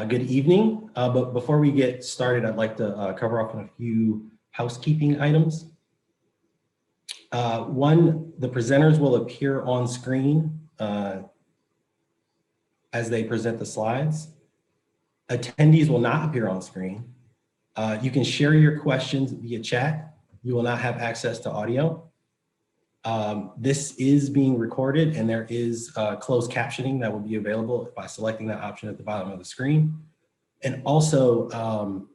Good evening. But before we get started, I'd like to cover off on a few housekeeping items. One, the presenters will appear on screen as they present the slides. Attendees will not appear on screen. You can share your questions via chat. You will not have access to audio. This is being recorded, and there is closed captioning that will be available by selecting that option at the bottom of the screen. And also,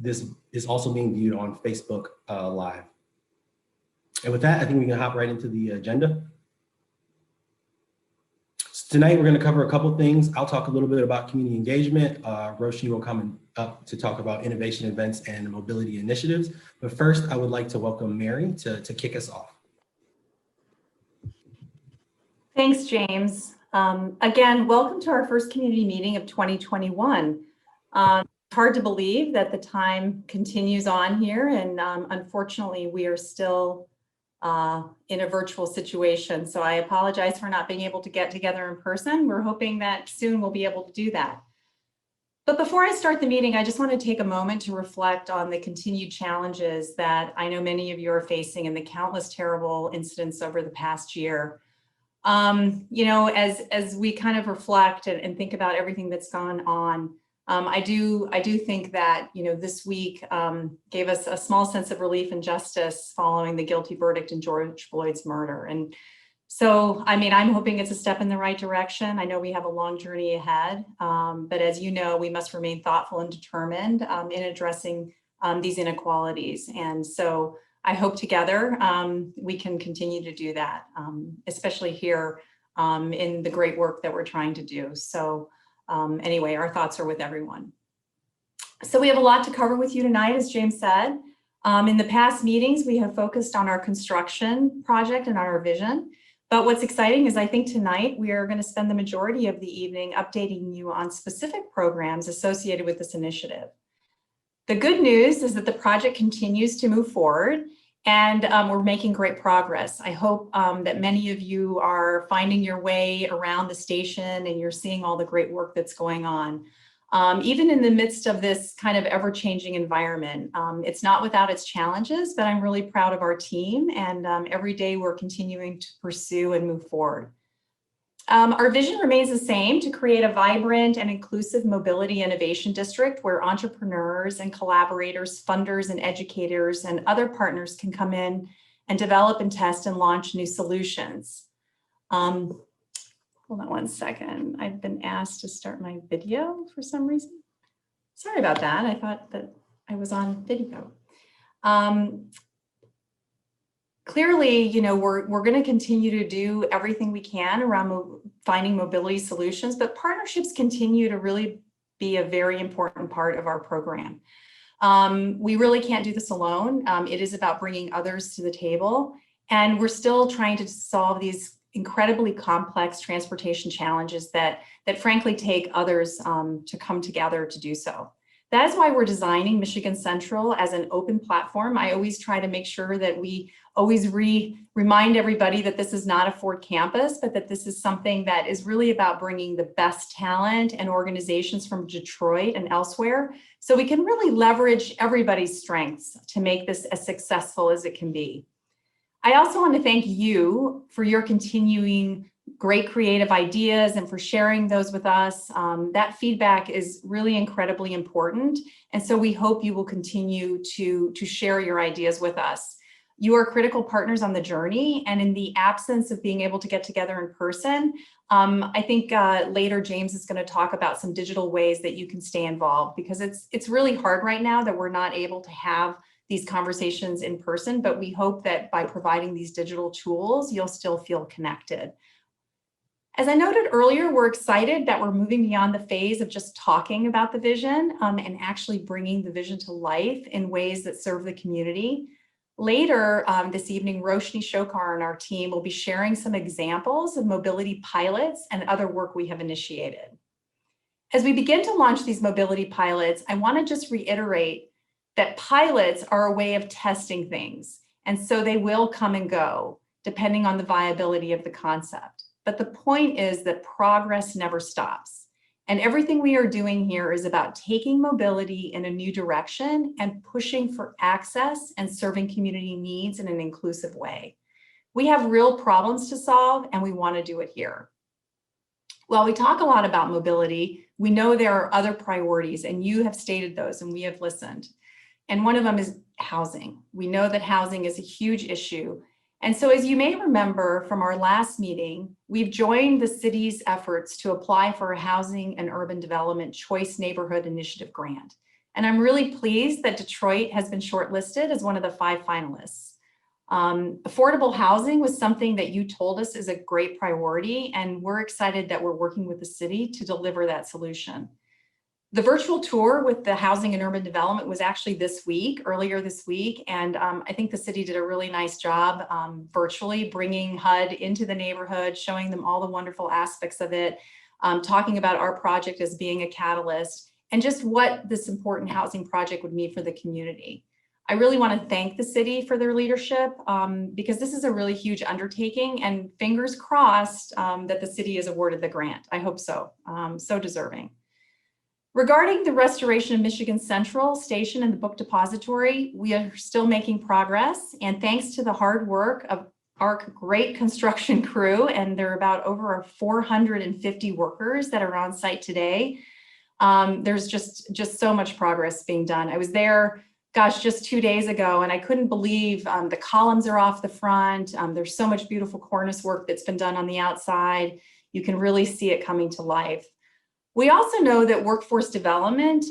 this is also being viewed on Facebook Live. And with that, I think we can hop right into the agenda. So tonight, we're going to cover a couple things. I'll talk a little bit about community engagement. Roshni will come up to talk about innovation events and mobility initiatives. But first, I would like to welcome Mary to kick us off. Thanks, James. Again, welcome to our first community meeting of 2021. It's hard to believe that the time continues on here, and unfortunately, we are still in a virtual situation. So I apologize for not being able to get together in person. We're hoping that soon we'll be able to do that. But before I start the meeting, I just want to take a moment to reflect on the continued challenges that I know many of you are facing and the countless terrible incidents over the past year. You know, as we kind of reflect and think about everything that's gone on, I do think that, you know, this week gave us a small sense of relief and justice following the guilty verdict in George Floyd's murder. And so, I mean, I'm hoping it's a step in the right direction. I know we have a long journey ahead, but as you know, we must remain thoughtful and determined in addressing these inequalities. And so I hope together we can continue to do that, especially here in the great work that we're trying to do. So anyway, our thoughts are with everyone. So we have a lot to cover with you tonight, as James said. In the past meetings, we have focused on our construction project and on our vision. But what's exciting is I think tonight we are going to spend the majority of the evening updating you on specific programs associated with this initiative. The good news is that the project continues to move forward, and we're making great progress. I hope that many of you are finding your way around the station and you're seeing all the great work that's going on. Even in the midst of this kind of ever-changing environment, it's not without its challenges, but I'm really proud of our team, and every day we're continuing to pursue and move forward. Our vision remains the same: to create a vibrant and inclusive mobility innovation district where entrepreneurs and collaborators, funders and educators and other partners can come in and develop and test and launch new solutions. Hold on one second. I've been asked to start my video for some reason. Sorry about that. I thought that I was on video. Clearly, you know, we're going to continue to do everything we can around finding mobility solutions, but partnerships continue to really be a very important part of our program. We really can't do this alone. It is about bringing others to the table, and we're still trying to solve these incredibly complex transportation challenges that frankly take others to come together to do so. That is why we're designing Michigan Central as an open platform. I always try to make sure that we always remind everybody that this is not a Ford campus, but that this is something that is really about bringing the best talent and organizations from Detroit and elsewhere, so we can really leverage everybody's strengths to make this as successful as it can be. I also want to thank you for your continuing great creative ideas and for sharing those with us. That feedback is really incredibly important. And so we hope you will continue to share your ideas with us. You are critical partners on the journey, and in the absence of being able to get together in person, I think later James is going to talk about some digital ways that you can stay involved, because it's really hard right now that we're not able to have these conversations in person, but we hope that by providing these digital tools, you'll still feel connected. As I noted earlier, we're excited that we're moving beyond the phase of just talking about the vision and actually bringing the vision to life in ways that serve the community. Later this evening, Roshni Shokar and our team will be sharing some examples of mobility pilots and other work we have initiated. As we begin to launch these mobility pilots, I want to just reiterate that pilots are a way of testing things, and so they will come and go depending on the viability of the concept. But the point is that progress never stops, And everything we are doing here is about taking mobility in a new direction and pushing for access and serving community needs in an inclusive way. We have real problems to solve, and we want to do it here. While we talk a lot about mobility, we know there are other priorities, and you have stated those, and we have listened. And one of them is housing. We know that housing is a huge issue. And so, as you may remember from our last meeting, we've joined the city's efforts to apply for a Housing and Urban Development Choice Neighborhood Initiative grant. And I'm really pleased that Detroit has been shortlisted as one of the 5 finalists. Affordable housing was something that you told us is a great priority, and we're excited that we're working with the city to deliver that solution. The virtual tour with the Housing and Urban Development was actually earlier this week, and I think the city did a really nice job virtually bringing HUD into the neighborhood, showing them all the wonderful aspects of it, talking about our project as being a catalyst, and just what this important housing project would mean for the community. I really want to thank the city for their leadership because this is a really huge undertaking, and fingers crossed that the city is awarded the grant. I hope so, so deserving. Regarding the restoration of Michigan Central Station and the book depository, we are still making progress, and thanks to the hard work of our great construction crew, and there are about over 450 workers that are on site today, there's just so much progress being done. I was there, gosh, just 2 days ago, and I couldn't believe the columns are off the front. There's so much beautiful cornice work that's been done on the outside. You can really see it coming to life. We also know that workforce development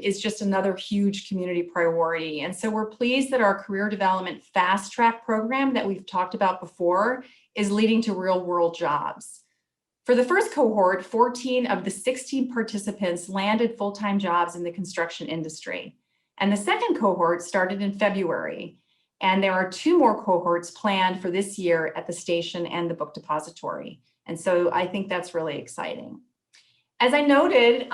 is just another huge community priority. And so we're pleased that our career development fast track program that we've talked about before is leading to real world jobs. For the first cohort, 14 of the 16 participants landed full-time jobs in the construction industry. And the second cohort started in February. And there are 2 more cohorts planned for this year at the station and the book depository. And so I think that's really exciting. As I noted,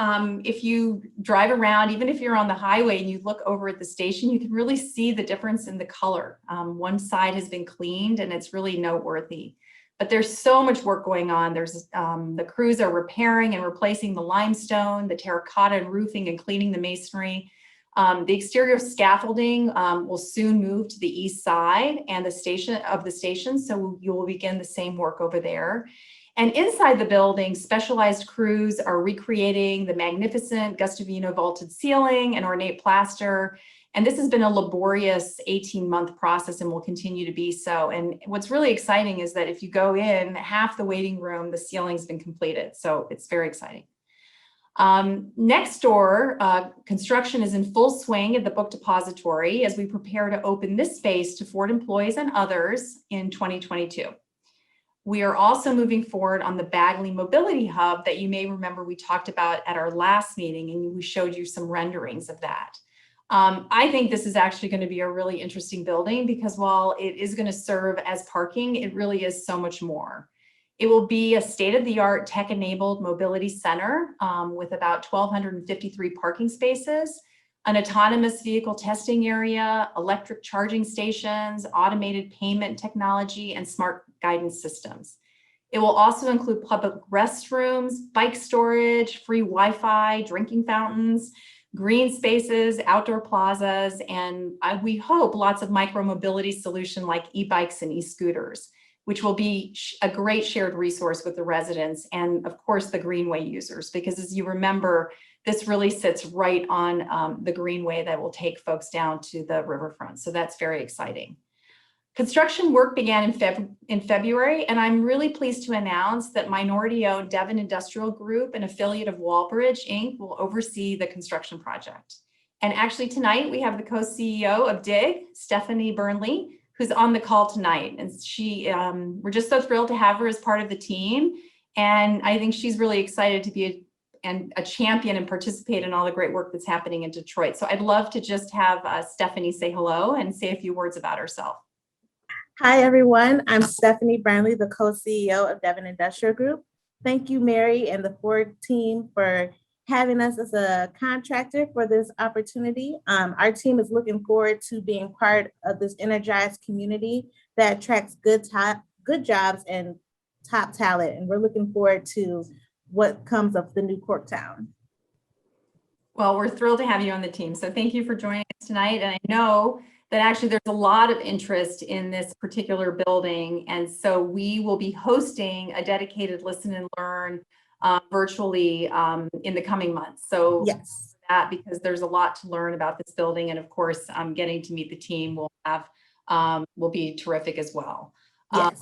if you drive around, even if you're on the highway and you look over at the station, you can really see the difference in the color. One side has been cleaned and it's really noteworthy. But there's so much work going on. There's the crews are repairing and replacing the limestone, the terracotta and roofing, and cleaning the masonry. The exterior scaffolding will soon move to the east side and the station, so you will begin the same work over there. And inside the building, specialized crews are recreating the magnificent Gustavino vaulted ceiling and ornate plaster. And this has been a laborious 18-month process and will continue to be so. And what's really exciting is that if you go in, half the waiting room, the ceiling's been completed. So it's very exciting. Next door, construction is in full swing at the book depository as we prepare to open this space to Ford employees and others in 2022. We are also moving forward on the Bagley Mobility Hub that you may remember we talked about at our last meeting, and we showed you some renderings of that. I think this is actually going to be a really interesting building because while it is going to serve as parking, it really is so much more. It will be a state-of-the-art tech-enabled mobility center with about 1,253 parking spaces, an autonomous vehicle testing area, electric charging stations, automated payment technology, and smart guidance systems. It will also include public restrooms, bike storage, free Wi-Fi, drinking fountains, green spaces, outdoor plazas, and we hope lots of micro-mobility solutions like e-bikes and e-scooters, which will be a great shared resource with the residents and, of course, the Greenway users, because as you remember, this really sits right on the Greenway that will take folks down to the riverfront. So that's very exciting. Construction work began in February, and I'm really pleased to announce that minority-owned Devon Industrial Group, an affiliate of Wallbridge, Inc., will oversee the construction project. And actually tonight, we have the co-CEO of DIG, Stephanie Burnley, who's on the call tonight. And we're just so thrilled to have her as part of the team. And I think she's really excited to be a champion and participate in all the great work that's happening in Detroit. So I'd love to just have Stephanie say hello and say a few words about herself. Hi, everyone. I'm Stephanie Burnley, the co-CEO of Devon Industrial Group. Thank you, Mary and the Ford team for having us as a contractor for this opportunity. Our team is looking forward to being part of this energized community that attracts good jobs and top talent. And we're looking forward to what comes of the new Corktown. Well, we're thrilled to have you on the team. So thank you for joining us tonight. And I know that actually there's a lot of interest in this particular building. And so we will be hosting a dedicated listen and learn virtually in the coming months. So Yes. that, because there's a lot to learn about this building. And of course, getting to meet the team will be terrific as well. Yes.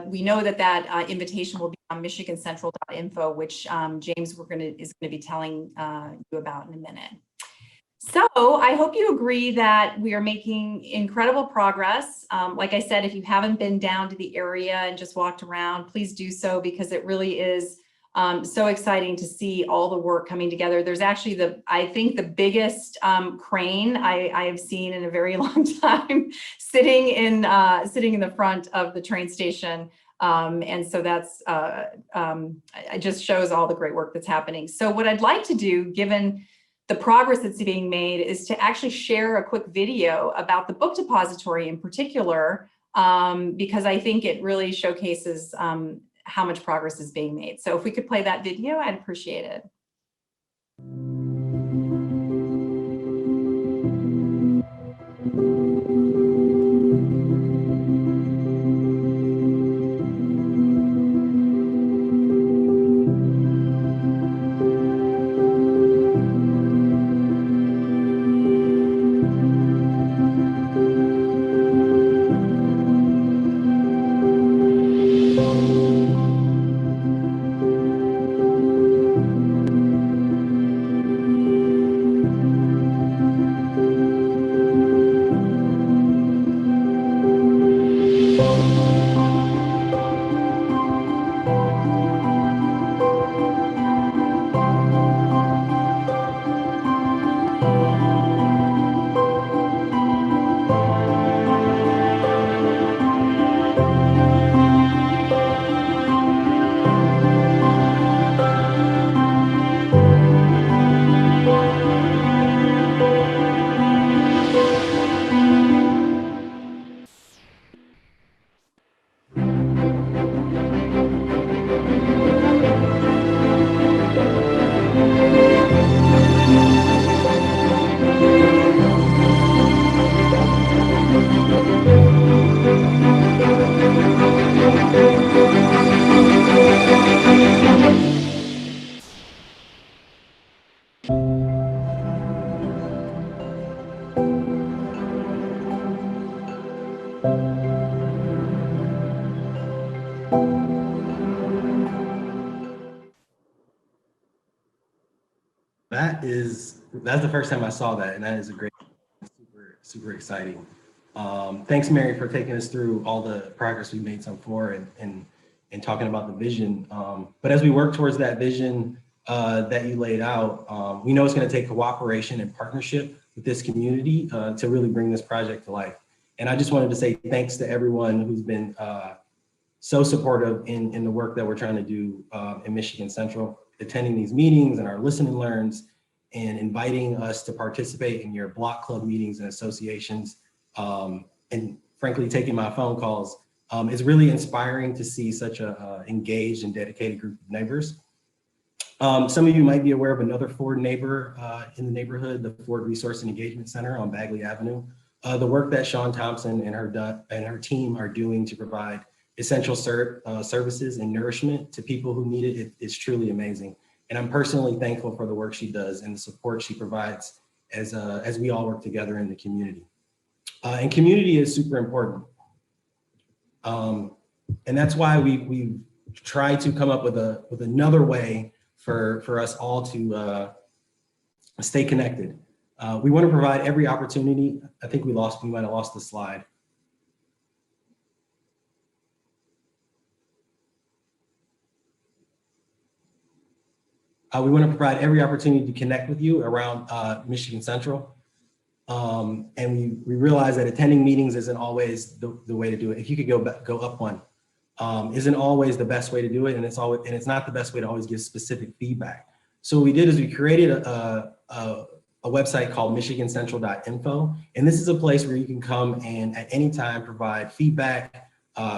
We know that invitation will be on michigancentral.info, which James is going to be telling you about in a minute. So I hope you agree that we are making incredible progress. Like I said, if you haven't been down to the area and just walked around, please do so, because it really is so exciting to see all the work coming together. There's actually I think the biggest crane I have seen in a very long time sitting in the front of the train station. And so that's it just shows all the great work that's happening. So what I'd like to do, given the progress that's being made, is to actually share a quick video about the book depository in particular, because I think it really showcases how much progress is being made. So if we could play that video, I'd appreciate it. That's the first time I saw that, and that is a great, super exciting. Thanks, Mary, for taking us through all the progress we've made so far and talking about the vision. But as we work towards that vision that you laid out, we know it's going to take cooperation and partnership with this community to really bring this project to life. And I just wanted to say thanks to everyone who's been so supportive in the work that we're trying to do in Michigan Central, attending these meetings and our listen and learns, and inviting us to participate in your block club meetings and associations, and frankly, taking my phone calls. It's really inspiring to see such a engaged and dedicated group of neighbors. Some of you might be aware of another Ford neighbor in the neighborhood, the Ford Resource and Engagement Center on Bagley Avenue. The work that Sean Thompson and her team are doing to provide essential services and nourishment to people who need it is truly amazing. And I'm personally thankful for the work she does and the support she provides as we all work together in the community. And community is super important. And that's why we try to come up with another way for us all to stay connected. We want to provide every opportunity. I think we might have lost the slide. We want to provide every opportunity to connect with you around Michigan Central. And we realize that attending meetings isn't always the way to do it. If you could go up one, isn't always the best way to do it. And it's not the best way to always give specific feedback. So what we did is we created a website called michigancentral.info. And this is a place where you can come and at any time provide feedback,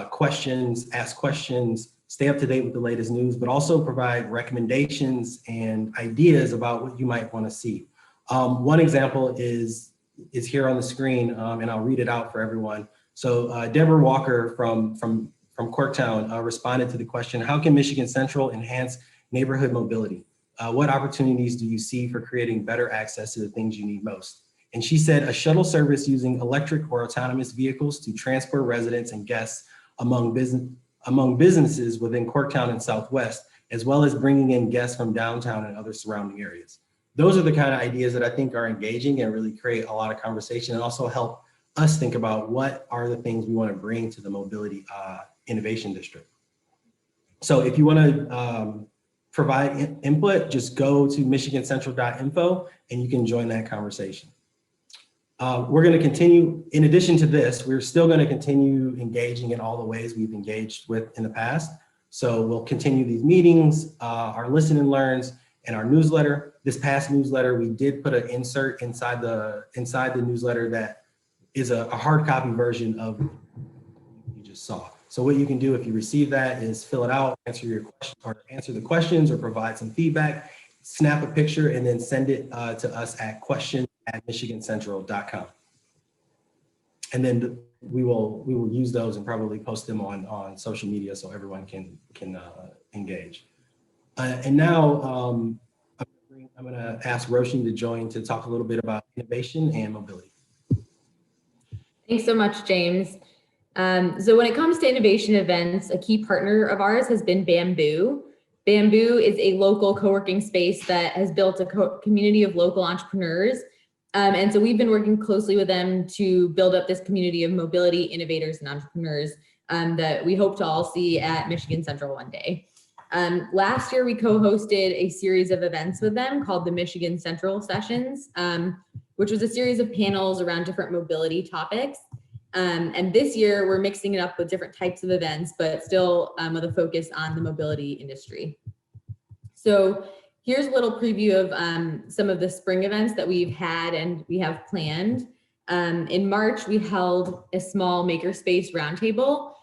questions, ask questions, stay up to date with the latest news, but also provide recommendations and ideas about what you might want to see. One example is here on the screen, and I'll read it out for everyone. So Deborah Walker from Corktown responded to the question, how can Michigan Central enhance neighborhood mobility? What opportunities do you see for creating better access to the things you need most? And she said a shuttle service using electric or autonomous vehicles to transport residents and guests among businesses within Corktown and Southwest, as well as bringing in guests from downtown and other surrounding areas. Those are the kind of ideas that I think are engaging and really create a lot of conversation and also help us think about what are the things we want to bring to the Mobility Innovation District. So if you want to provide input, just go to michigancentral.info and you can join that conversation. We're going to continue, in addition to this, we're still going to continue engaging in all the ways we've engaged with in the past. So we'll continue these meetings, our listen and learns, and our newsletter. This past newsletter, we did put an insert inside the newsletter that is a hard copy version of what you just saw. So what you can do if you receive that is fill it out, answer your question, or answer the questions, or provide some feedback, snap a picture, and then send it to us at question@michigancentral.com. And then we will use those and probably post them on social media so everyone can engage. And now I'm going to ask Roshni to join to talk a little bit about innovation and mobility. Thanks so much, James. So when it comes to innovation events, a key partner of ours has been Bamboo. Bamboo is a local co-working space that has built a community of local entrepreneurs. And so we've been working closely with them to build up this community of mobility innovators and entrepreneurs that we hope to all see at Michigan Central one day. Last year, we co-hosted a series of events with them called the Michigan Central Sessions, which was a series of panels around different mobility topics. And this year, we're mixing it up with different types of events, but still with a focus on the mobility industry. So here's a little preview of some of the spring events that we've had and we have planned. In March, we held a small makerspace roundtable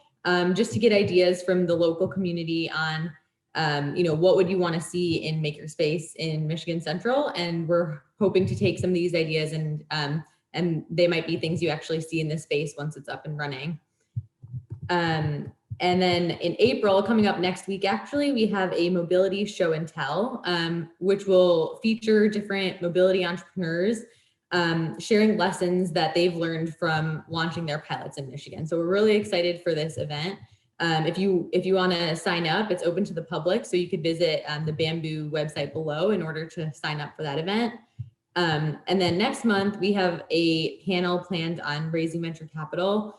just to get ideas from the local community on what would you want to see in makerspace in Michigan Central, and we're hoping to take some of these ideas and they might be things you actually see in this space once it's up and running. And then in April, coming up next week, actually, we have a mobility show and tell, which will feature different mobility entrepreneurs sharing lessons that they've learned from launching their pilots in Michigan. So we're really excited for this event. If you want to sign up, it's open to the public, so you could visit the Bamboo website below in order to sign up for that event. And then next month, we have a panel planned on raising venture capital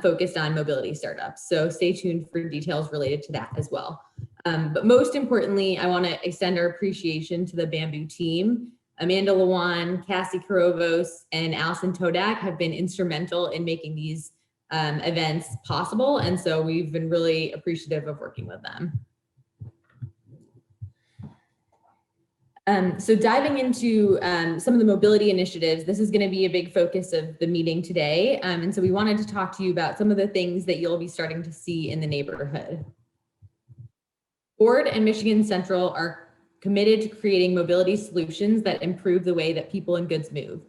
focused on mobility startups. So stay tuned for details related to that as well. But most importantly, I want to extend our appreciation to the Bamboo team. Amanda Lawan, Cassie Karovos, and Allison Todak have been instrumental in making these events possible. And so we've been really appreciative of working with them. So diving into some of the mobility initiatives, this is going to be a big focus of the meeting today. And so we wanted to talk to you about some of the things that you'll be starting to see in the neighborhood. Ford and Michigan Central are committed to creating mobility solutions that improve the way that people and goods move.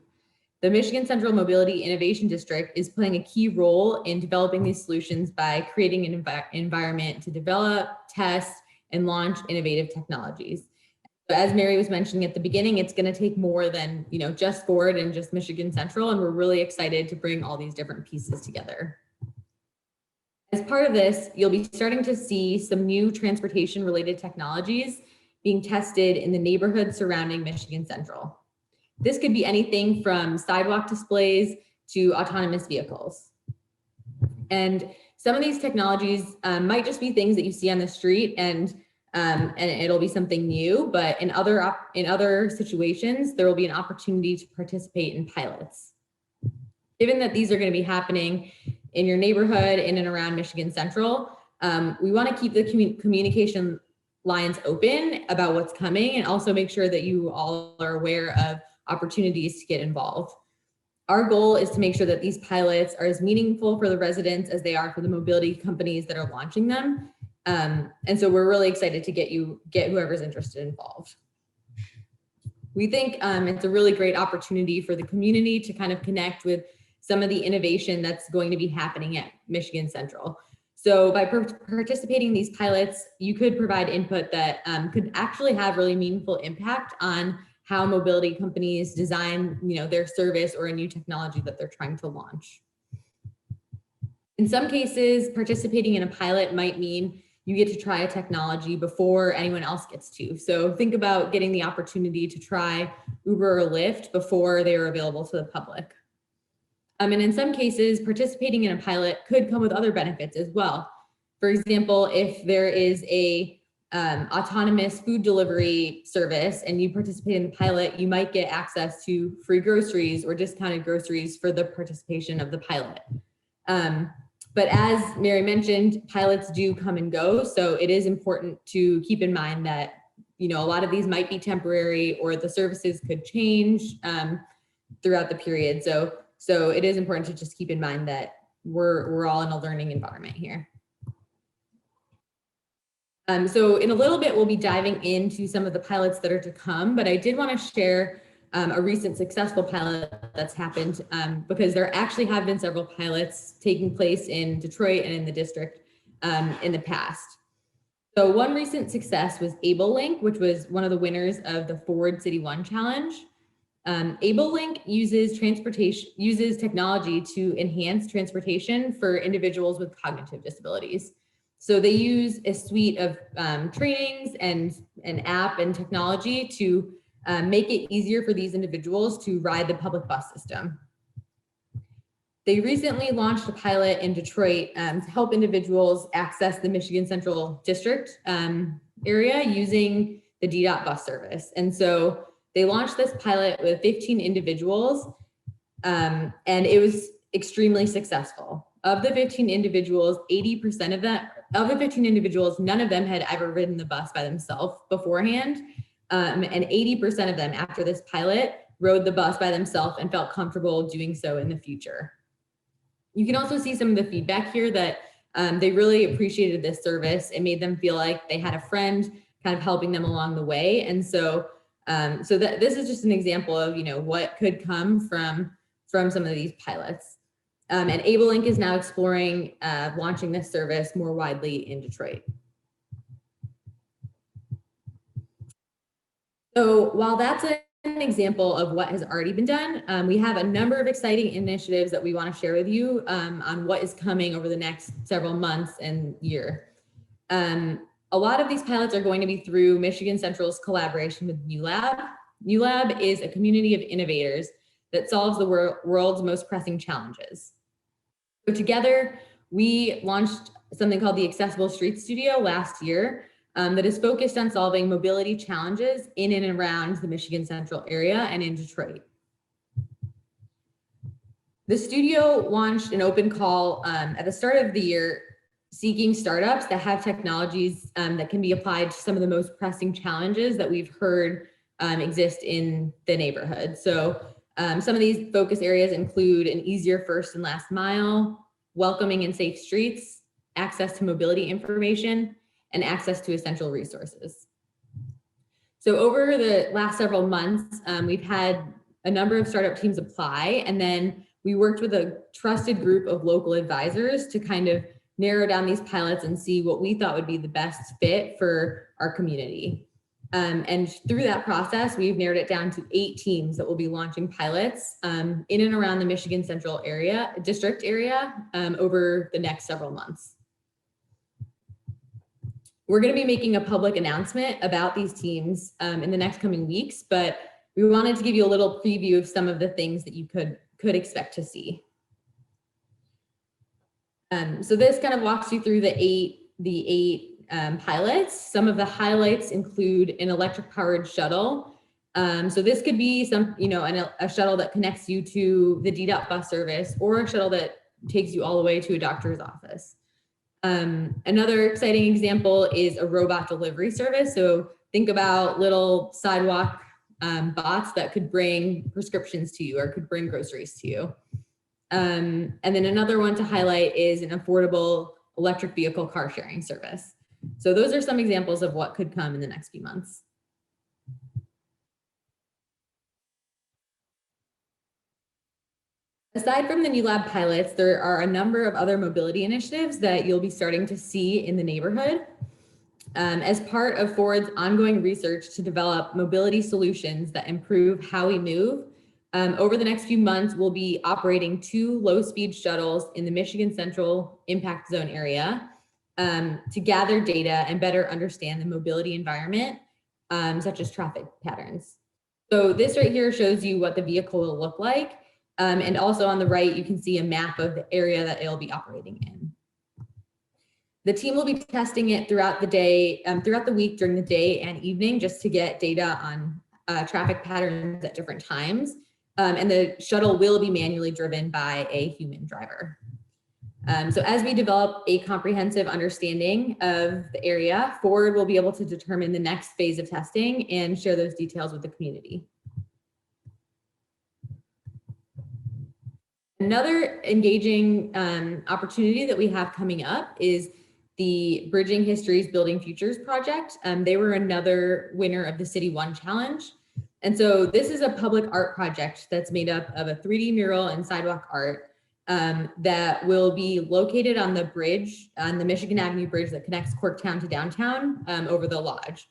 The Michigan Central Mobility Innovation District is playing a key role in developing these solutions by creating an environment to develop, test, and launch innovative technologies. As Mary was mentioning at the beginning, it's going to take more than just Ford and just Michigan Central, and we're really excited to bring all these different pieces together. As part of this, you'll be starting to see some new transportation-related technologies being tested in the neighborhood surrounding Michigan Central. This could be anything from sidewalk displays to autonomous vehicles. And some of these technologies might just be things that you see on the street and it'll be something new, but in other situations, there will be an opportunity to participate in pilots. Given that these are going to be happening in your neighborhood in and around Michigan Central, we want to keep the communication lines open about what's coming and also make sure that you all are aware of opportunities to get involved. Our goal is to make sure that these pilots are as meaningful for the residents as they are for the mobility companies that are launching them. And so we're really excited to get whoever's interested involved. We think it's a really great opportunity for the community to kind of connect with some of the innovation that's going to be happening at Michigan Central. So by participating in these pilots, you could provide input that could actually have really meaningful impact on how mobility companies design, their service or a new technology that they're trying to launch. In some cases, participating in a pilot might mean you get to try a technology before anyone else gets to. So think about getting the opportunity to try Uber or Lyft before they are available to the public. And in some cases, participating in a pilot could come with other benefits as well. For example, if there is a autonomous food delivery service and you participate in the pilot, you might get access to free groceries or discounted groceries for the participation of the pilot. But as Mary mentioned, pilots do come and go. So it is important to keep in mind that, a lot of these might be temporary or the services could change throughout the period. So it is important to just keep in mind that we're all in a learning environment here. So in a little bit, we'll be diving into some of the pilots that are to come, but I did want to share a recent successful pilot that's happened because there actually have been several pilots taking place in Detroit and in the district in the past. So one recent success was Ablelink, which was one of the winners of the Forward City One Challenge. Ablelink uses technology to enhance transportation for individuals with cognitive disabilities. So they use a suite of trainings and an app and technology to make it easier for these individuals to ride the public bus system. They recently launched a pilot in Detroit to help individuals access the Michigan Central District area using the DDOT bus service. And so they launched this pilot with 15 individuals and it was extremely successful. Of the 15 individuals, 80% of the 15 individuals, none of them had ever ridden the bus by themselves beforehand. And 80% of them after this pilot rode the bus by themselves and felt comfortable doing so in the future. You can also see some of the feedback here that they really appreciated this service. It made them feel like they had a friend kind of helping them along the way. And so this is just an example of, what could come from some of these pilots. And Ablelink is now exploring launching this service more widely in Detroit. So while that's an example of what has already been done, we have a number of exciting initiatives that we want to share with you on what is coming over the next several months and year. A lot of these pilots are going to be through Michigan Central's collaboration with Newlab. Newlab is a community of innovators that solves the world's most pressing challenges. So together, we launched something called the Accessible Street Studio last year that is focused on solving mobility challenges in and around the Michigan Central area and in Detroit. The studio launched an open call at the start of the year seeking startups that have technologies that can be applied to some of the most pressing challenges that we've heard exist in the neighborhood. So some of these focus areas include an easier first and last mile, welcoming and safe streets, access to mobility information, and access to essential resources. So over the last several months, we've had a number of startup teams apply, and then we worked with a trusted group of local advisors to kind of narrow down these pilots and see what we thought would be the best fit for our community. And through that process, we've narrowed it down to 8 teams that will be launching pilots in and around the Michigan Central district area over the next several months. We're going to be making a public announcement about these teams in the next coming weeks, but we wanted to give you a little preview of some of the things that you could expect to see. So this kind of walks you through the eight pilots. Some of the highlights include an electric powered shuttle. So this could be a shuttle that connects you to the DDOT bus service, or a shuttle that takes you all the way to a doctor's office. Another exciting example is a robot delivery service. So think about little sidewalk bots that could bring prescriptions to you or could bring groceries to you. And then another one to highlight is an affordable electric vehicle car sharing service. So those are some examples of what could come in the next few months. Aside from the Newlab pilots, there are a number of other mobility initiatives that you'll be starting to see in the neighborhood. As part of Ford's ongoing research to develop mobility solutions that improve how we move, over the next few months, we'll be operating 2 low-speed shuttles in the Michigan Central Impact Zone area to gather data and better understand the mobility environment, such as traffic patterns. So this right here shows you what the vehicle will look like. And also on the right, you can see a map of the area that it'll be operating in. The team will be testing it throughout the day, throughout the week during the day and evening, just to get data on traffic patterns at different times. And the shuttle will be manually driven by a human driver. So as we develop a comprehensive understanding of the area, Ford will be able to determine the next phase of testing and share those details with the community. Another engaging opportunity that we have coming up is the Bridging Histories Building Futures project. They were another winner of the City One Challenge. And so this is a public art project that's made up of a 3D mural and sidewalk art that will be located on the bridge, on the Michigan Avenue Bridge that connects Corktown to downtown over the lodge.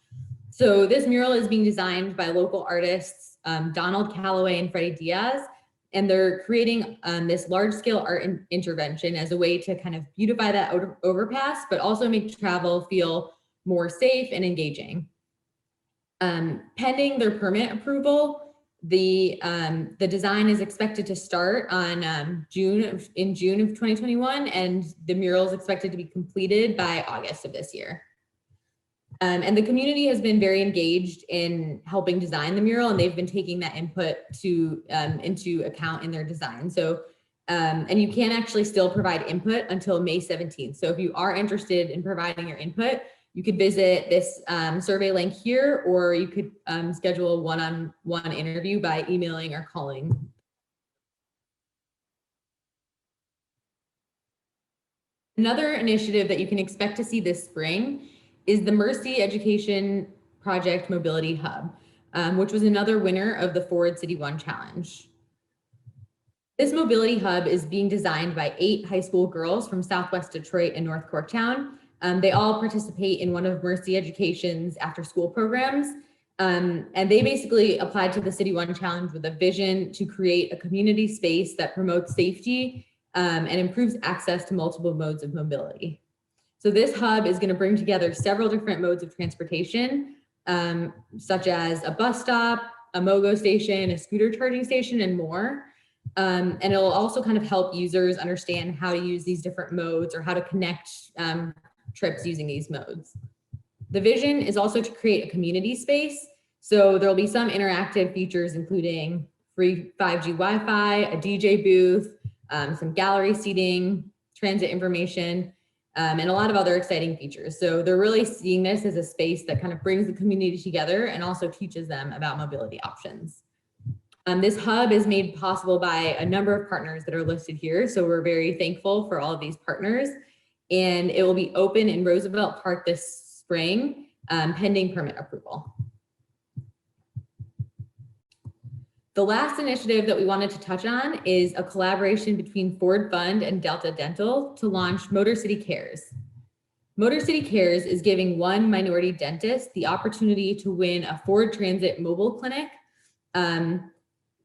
So this mural is being designed by local artists, Donald Calloway and Freddie Diaz, and they're creating this large-scale art intervention as a way to kind of beautify that overpass, but also make travel feel more safe and engaging. Pending their permit approval, the design is expected to start on June of 2021, and the mural is expected to be completed by August of this year. And the community has been very engaged in helping design the mural, and they've been taking that input into account in their design. So, and you can actually still provide input until May 17th. So if you are interested in providing your input, you could visit this survey link here, or you could schedule a one-on-one interview by emailing or calling. Another initiative that you can expect to see this spring is the Mercy Education Project Mobility Hub, which was another winner of the Ford City One Challenge. This mobility hub is being designed by 8 high school girls from Southwest Detroit and North Corktown. They all participate in one of Mercy Education's after-school programs. And they basically applied to the City One Challenge with a vision to create a community space that promotes safety and improves access to multiple modes of mobility. So this hub is going to bring together several different modes of transportation, such as a bus stop, a MOGO station, a scooter charging station, and more. And it'll also kind of help users understand how to use these different modes or how to connect trips using these modes. The vision is also to create a community space. So there'll be some interactive features, including free 5G Wi-Fi, a DJ booth, some gallery seating, transit information, and a lot of other exciting features. So they're really seeing this as a space that kind of brings the community together and also teaches them about mobility options. This hub is made possible by a number of partners that are listed here. So we're very thankful for all of these partners, and it will be open in Roosevelt Park this spring, pending permit approval. The last initiative that we wanted to touch on is a collaboration between Ford Fund and Delta Dental to launch Motor City Cares. Motor City Cares is giving one minority dentist the opportunity to win a Ford Transit mobile clinic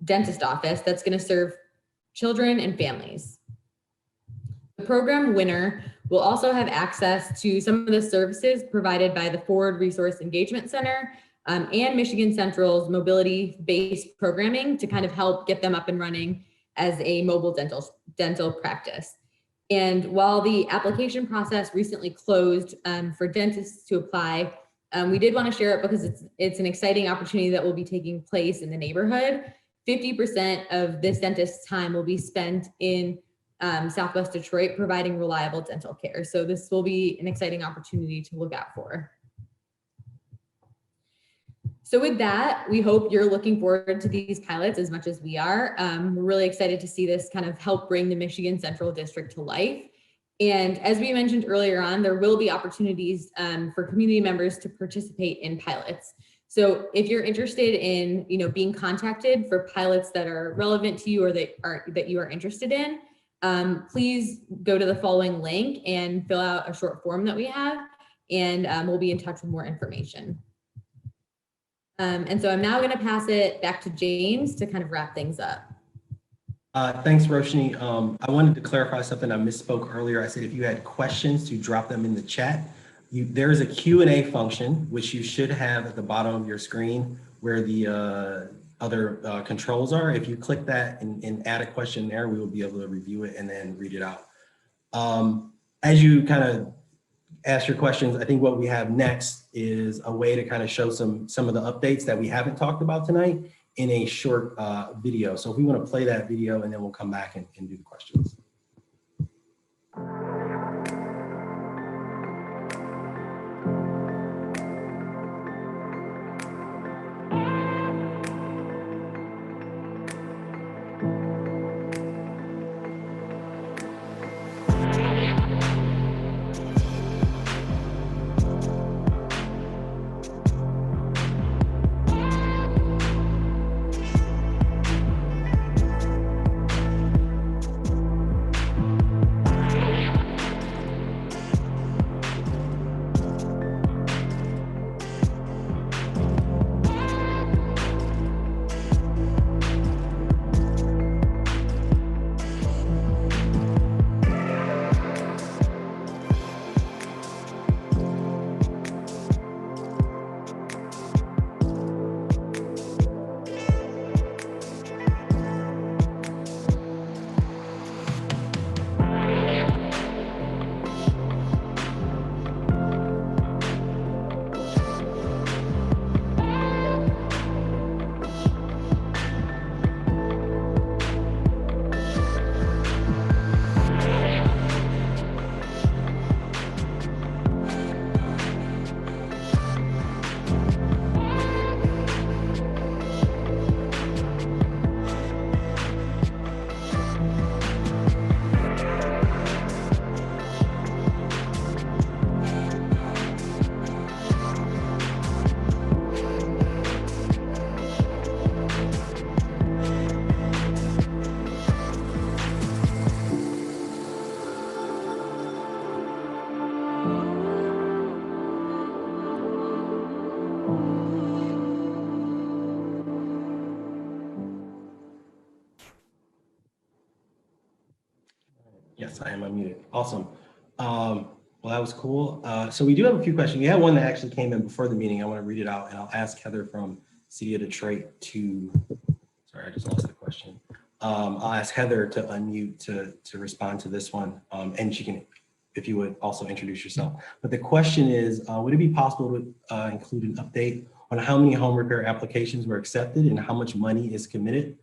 dentist office that's going to serve children and families. The program winner will also have access to some of the services provided by the Ford Resource Engagement Center and Michigan Central's mobility-based programming to kind of help get them up and running as a mobile dental practice. And while the application process recently closed for dentists to apply, we did want to share it because it's an exciting opportunity that will be taking place in the neighborhood. 50% of this dentist's time will be spent in Southwest Detroit providing reliable dental care. So this will be an exciting opportunity to look out for. So with that, we hope you're looking forward to these pilots as much as we are. We're really excited to see this kind of help bring the Michigan Central District to life. And as we mentioned earlier on, there will be opportunities for community members to participate in pilots. So if you're interested in, being contacted for pilots that are relevant to you or that you are interested in, please go to the following link and fill out a short form that we have, and we'll be in touch with more information. And so I'm now going to pass it back to James to kind of wrap things up. Thanks, Roshni. I wanted to clarify something I misspoke earlier. I said if you had questions, to drop them in the chat. There is a Q&A function, which you should have at the bottom of your screen where the other controls are. If you click that and add a question there, we will be able to review it and then read it out. As you kind of ask your questions, I think what we have next is a way to kind of show some of the updates that we haven't talked about tonight in a short video. So if we want to play that video, and then we'll come back and do the questions. Yes, I am unmuted. Awesome. Well, that was cool. So we do have a few questions. We had one that actually came in before the meeting. I want to read it out, and I'll ask Heather from City of Detroit to, sorry, I just lost the question. I'll ask Heather to unmute to respond to this one, and she can, if you would also introduce yourself. But the question is, would it be possible to include an update on how many home repair applications were accepted and how much money is committed?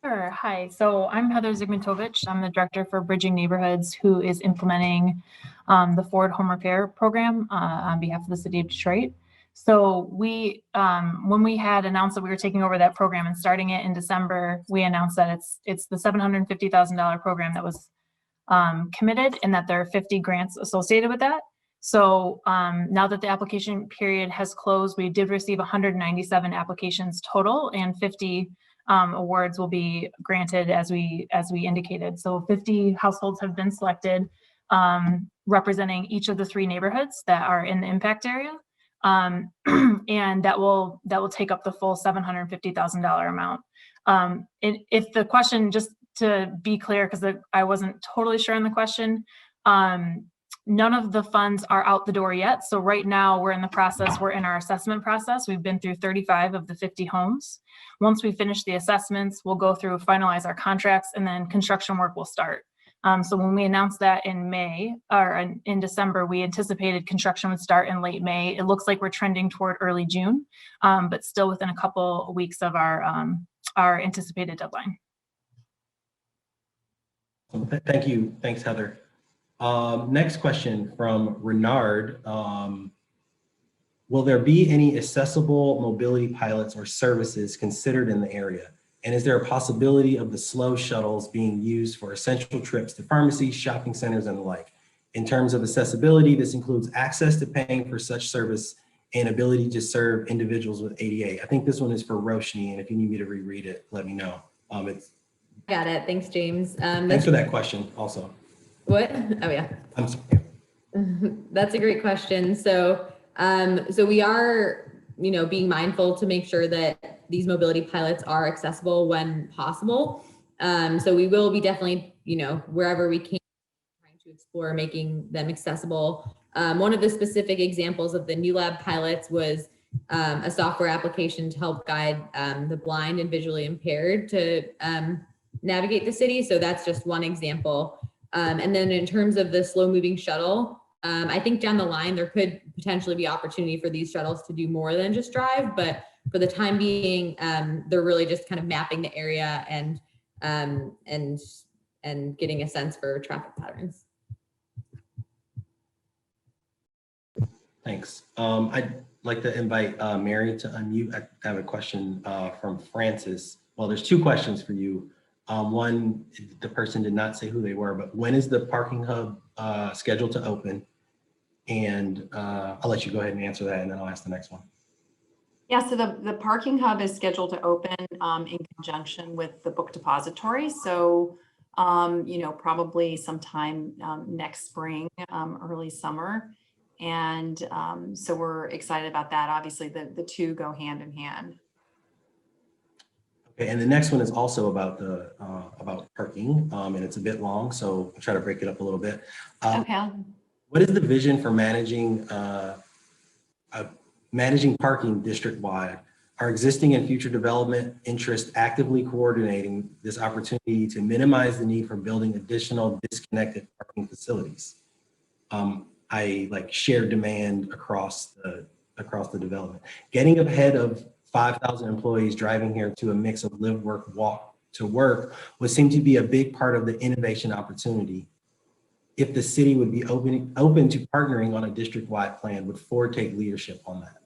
Sure. Hi. So I'm Heather Zygmuntovich. I'm the director for Bridging Neighborhoods, who is implementing the Ford Home Repair Program on behalf of the City of Detroit. So we, when we had announced that we were taking over that program and starting it in December, we announced that it's the $750,000 program that was committed, and that there are 50 grants associated with that. So now that the application period has closed, we did receive 197 applications total, and 50 awards will be granted as we indicated. So 50 households have been selected, representing each of the 3 neighborhoods that are in the impact area, and that will take up the full $750,000 amount. If the question, just to be clear, because I wasn't totally sure on the question, none of the funds are out the door yet. So right now we're in our assessment process. We've been through 35 of the 50 homes. Once we finish the assessments, we'll go through, finalize our contracts, and then construction work will start. So when we announced that in May, or in December, we anticipated construction would start in late May. It looks like we're trending toward early June, but still within a couple of weeks of our anticipated deadline. Thank you. Thanks, Heather. Next question from Renard. Will there be any accessible mobility pilots or services considered in the area? And is there a possibility of the slow shuttles being used for essential trips to pharmacies, shopping centers, and the like? In terms of accessibility, this includes access to paying for such service and ability to serve individuals with ADA. I think this one is for Roshni, and if you need me to reread it, let me know. Got it. Thanks, James. Thanks for that question also. What? Oh, yeah. I'm sorry. That's a great question. So we are, being mindful to make sure that these mobility pilots are accessible when possible. So we will be definitely, wherever we can, trying to explore making them accessible. One of the specific examples of the Newlab pilots was a software application to help guide the blind and visually impaired to navigate the city. So that's just one example. And then in terms of the slow moving shuttle, I think down the line, there could potentially be opportunity for these shuttles to do more than just drive, but for the time being, they're really just kind of mapping the area and getting a sense for traffic patterns. Thanks. I'd like to invite Mary to unmute. I have a question from Francis. Well, there's two questions for you. One, the person did not say who they were, but when is the parking hub scheduled to open? And I'll let you go ahead and answer that, and then I'll ask the next one. Yeah, so the parking hub is scheduled to open in conjunction with the book depository. So, probably sometime next spring, early summer. And so we're excited about that. Obviously, the two go hand in hand. Okay, and the next one is also about about parking, and it's a bit long, so I'll try to break it up a little bit. Okay. What is the vision for managing parking district-wide? Are existing and future development interests actively coordinating this opportunity to minimize the need for building additional disconnected parking facilities? I like shared demand across the development. Getting ahead of 5,000 employees driving here to a mix of live, work, walk to work would seem to be a big part of the innovation opportunity. If the city would be open to partnering on a district-wide plan, would Ford take leadership on that?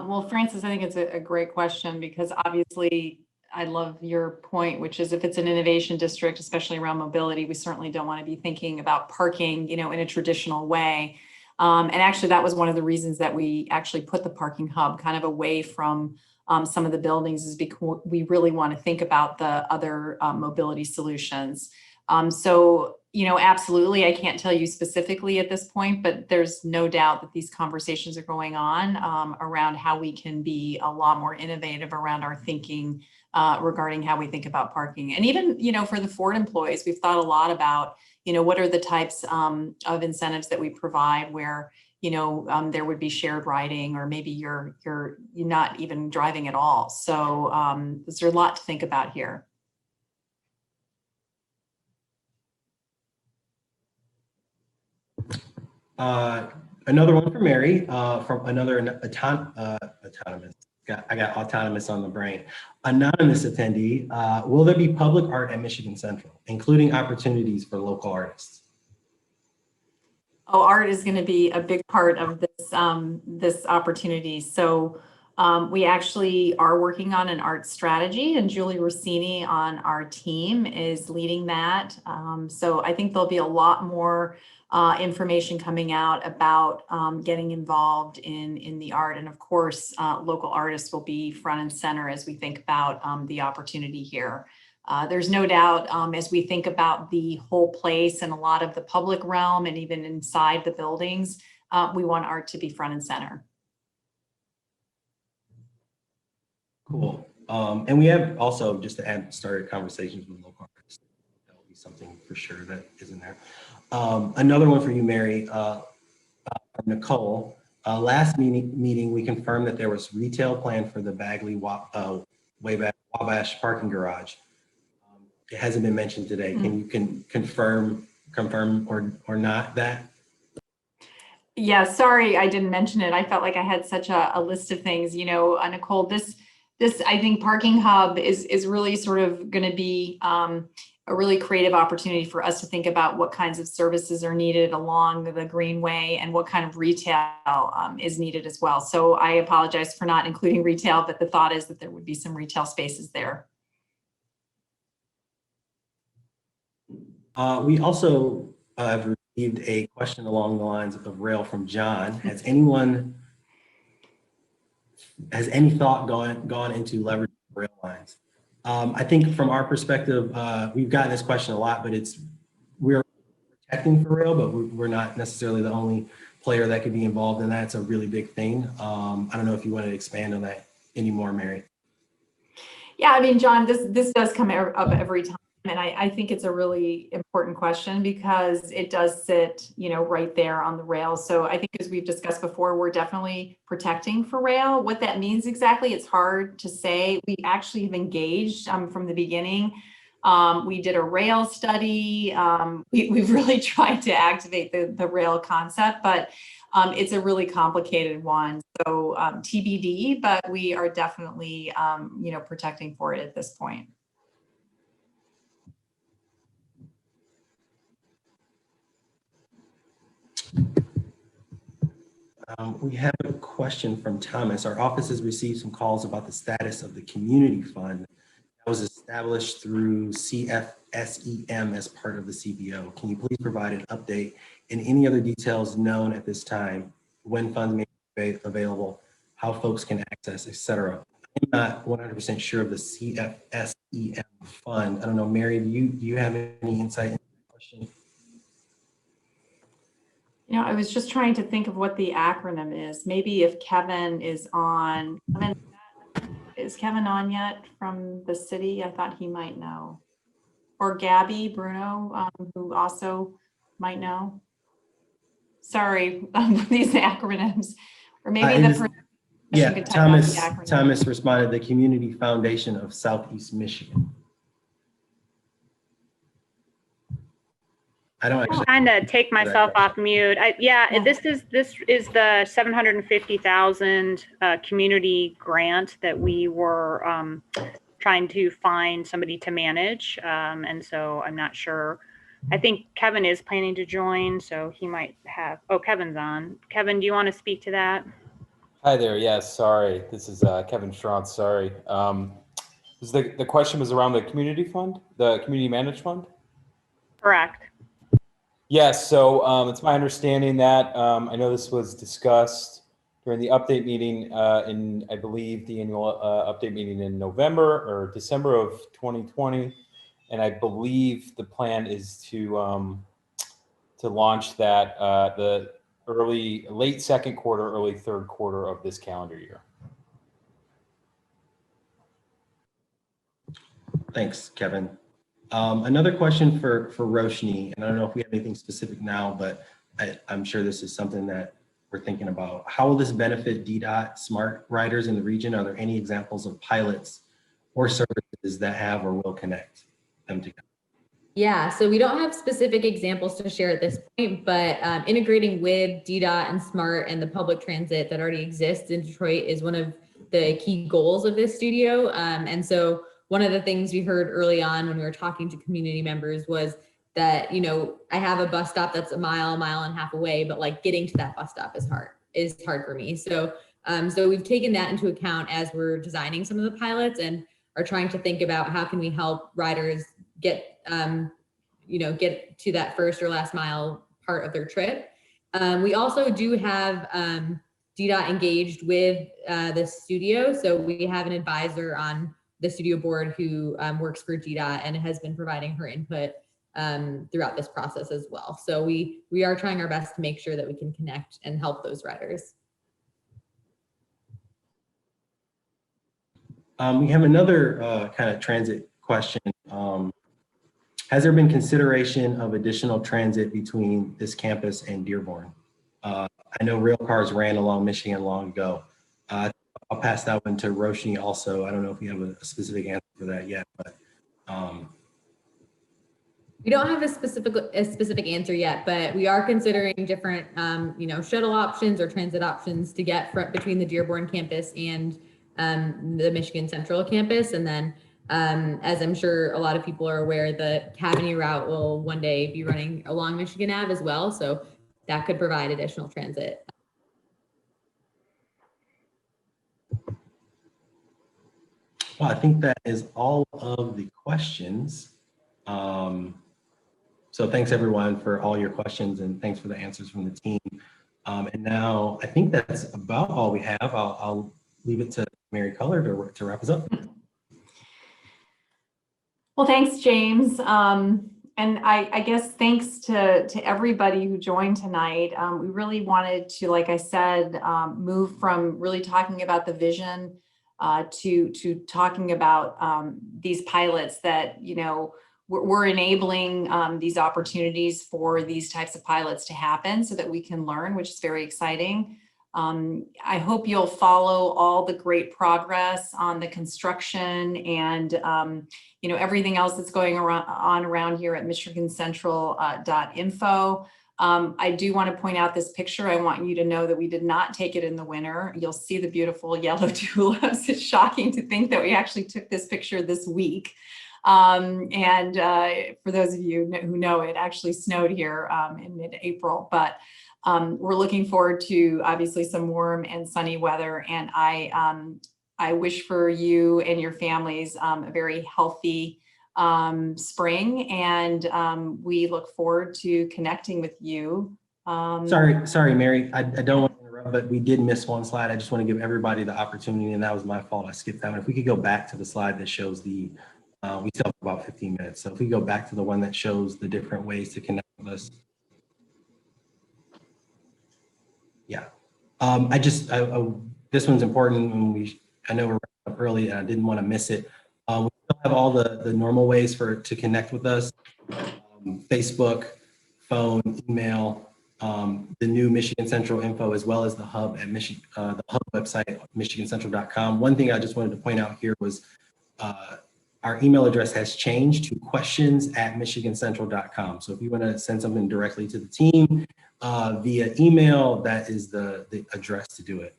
Well, Francis, I think it's a great question because obviously I love your point, which is if it's an innovation district, especially around mobility, we certainly don't want to be thinking about parking, in a traditional way. And actually, that was one of the reasons that we actually put the parking hub kind of away from some of the buildings, is because we really want to think about the other mobility solutions. So, absolutely, I can't tell you specifically at this point, but there's no doubt that these conversations are going on around how we can be a lot more innovative around our thinking regarding how we think about parking. And even, for the Ford employees, we've thought a lot about, what are the types of incentives that we provide where, there would be shared riding, or maybe you're not even driving at all. So there's a lot to think about here. Another one for Mary from another autonomous. I got autonomous on the brain. Anonymous attendee. Will there be public art at Michigan Central, including opportunities for local artists? Oh, art is going to be a big part of this opportunity. So we actually are working on an art strategy, and Julie Rossini on our team is leading that. So I think there'll be a lot more information coming out about getting involved in the art. And of course, local artists will be front and center as we think about the opportunity here. There's no doubt as we think about the whole place and a lot of the public realm and even inside the buildings, we want art to be front and center. Cool. And we have also, just to add, started conversations with local artists. That will be something for sure that is in there. Another one for you, Mary, from Nicole. Last meeting, we confirmed that there was retail plan for the Bagley Wabash parking garage. It hasn't been mentioned today. Can you confirm or not that? Yeah, sorry, I didn't mention it. I felt like I had such a list of things. Nicole, this This, I think, parking hub is really sort of going to be a really creative opportunity for us to think about what kinds of services are needed along the greenway and what kind of retail is needed as well. So I apologize for not including retail, but the thought is that there would be some retail spaces there. We also have received a question along the lines of rail from John. Has any thought gone into leveraging rail lines? I think from our perspective, we've gotten this question a lot, but we're protecting for rail, but we're not necessarily the only player that could be involved in that. It's a really big thing. I don't know if you want to expand on that anymore, Mary. Yeah, I mean, John, this does come up every time. And I think it's a really important question because it does sit, right there on the rail. So I think as we've discussed before, we're definitely protecting for rail. What that means exactly, it's hard to say. We actually have engaged from the beginning. We did a rail study. We've really tried to activate the rail concept, but it's a really complicated one. So TBD, but we are definitely, protecting for it at this point. We have a question from Thomas. Our office has received some calls about the status of the community fund that was established through CFSEM as part of the CBO. Can you please provide an update and any other details known at this time, when funds may be available, how folks can access, etc.? I'm not 100% sure of the CFSEM fund. I don't know, Mary, do you have any insight into that question? I was just trying to think of what the acronym is. Maybe if Kevin is on. Is Kevin on yet from the city? I thought he might know. Or Gabby Bruno, who also might know. Sorry, these acronyms. Or maybe Thomas responded, the Community Foundation of Southeast Michigan. I don't actually trying to take myself off mute. This is the 750,000 community grant that we were trying to find somebody to manage, and so I'm not sure. I think Kevin is planning to join, so he might have. Oh, Kevin's on. Kevin, do you want to speak to that? Hi there. Yes, sorry. This is Kevin Schrantz. Sorry. The question was around the community fund, the community managed fund? Correct. Yes, so it's my understanding that I know this was discussed during the update meeting in, I believe, the annual update meeting in November or December of 2020. And I believe the plan is to launch that the late second quarter, early third quarter of this calendar year. Thanks, Kevin. Another question for Roshni, and I don't know if we have anything specific now, but I'm sure this is something that we're thinking about. How will this benefit DDOT smart riders in the region? Are there any examples of pilots or services that have or will connect them together? Yeah, so we don't have specific examples to share at this point, but integrating with DDOT and SMART and the public transit that already exists in Detroit is one of the key goals of this studio. And so one of the things we heard early on when we were talking to community members was that, I have a bus stop that's a mile and a half away, but like getting to that bus stop is hard for me. So we've taken that into account as we're designing some of the pilots and are trying to think about how can we help riders get to that first or last mile part of their trip. We also do have DDOT engaged with the studio. So we have an advisor on the studio board who works for DDOT and has been providing her input throughout this process as well. So we are trying our best to make sure that we can connect and help those riders. We have another kind of transit question. Has there been consideration of additional transit between this campus and Dearborn? I know rail cars ran along Michigan long ago. I'll pass that one to Roshni also. I don't know if you have a specific answer for that yet, but. We don't have a specific answer yet, but we are considering different, shuttle options or transit options to get between the Dearborn campus and the Michigan Central campus. And then, as I'm sure a lot of people are aware, the Cavaney route will one day be running along Michigan Ave as well. So that could provide additional transit. Well, I think that is all of the questions. So thanks everyone for all your questions, and thanks for the answers from the team. And now I think that's about all we have. I'll leave it to Mary Culler to wrap us up. Well, thanks, James. And I guess thanks to everybody who joined tonight. We really wanted to, like I said, move from really talking about the vision to talking about these pilots that, you know, we're enabling these opportunities for these types of pilots to happen so that we can learn, which is very exciting. I hope you'll follow all the great progress on the construction and you know, everything else that's going on around here at michigancentral.info. I do want to point out this picture. I want you to know that we did not take it in the winter. You'll see the beautiful yellow tulips. It's shocking to think that we actually took this picture this week. For those of you who know, it actually snowed here in mid-April, but we're looking forward to obviously some warm and sunny weather. And I wish for you and your families a very healthy spring, and we look forward to connecting with you. Sorry, Mary, I don't want to interrupt, but we did miss one slide. I just want to give everybody the opportunity, and that was my fault. I skipped that one. If we could go back to the slide that shows the, we still have about 15 minutes. So if we go back to the one that shows the different ways to connect with us. Yeah, this one's important, and I know we're up early and I didn't want to miss it. We still have all the normal ways to connect with us: Facebook, phone, email, the new Michigan Central info, as well as the hub at the hub website, michigancentral.com. One thing I just wanted to point out here was our email address has changed to questions@michigancentral.com. So if you want to send something directly to the team via email, that is the address to do it.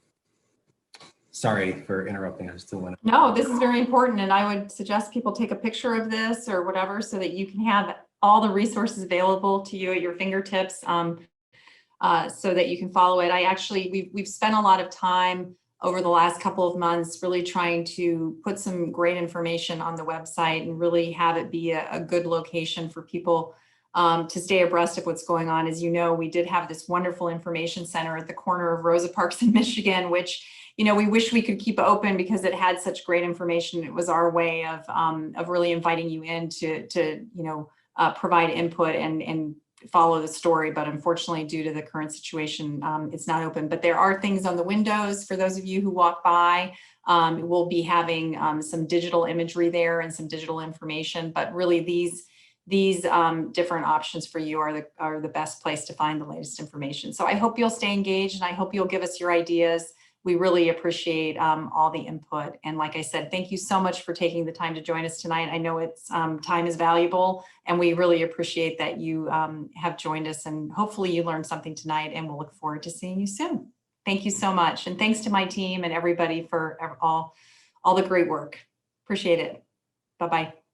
Sorry for interrupting. I just didn't want to. No, this is very important. And I would suggest people take a picture of this or whatever so that you can have all the resources available to you at your fingertips so that you can follow it. We've spent a lot of time over the last couple of months really trying to put some great information on the website and really have it be a good location for people to stay abreast of what's going on. As you know, we did have this wonderful information center at the corner of Rosa Parks in Michigan, which, you know, we wish we could keep open because it had such great information. It was our way of really inviting you in to you know, provide input and follow the story. But unfortunately, due to the current situation, it's not open. But there are things on the windows for those of you who walk by. We'll be having some digital imagery there and some digital information. But really, these different options for you are the best place to find the latest information. So I hope you'll stay engaged, and I hope you'll give us your ideas. We really appreciate all the input. And like I said, thank you so much for taking the time to join us tonight. I know it's time is valuable, and we really appreciate that you have joined us, and hopefully you learned something tonight, and we'll look forward to seeing you soon. Thank you so much. And thanks to my team and everybody for all the great work. Appreciate it. Bye-bye.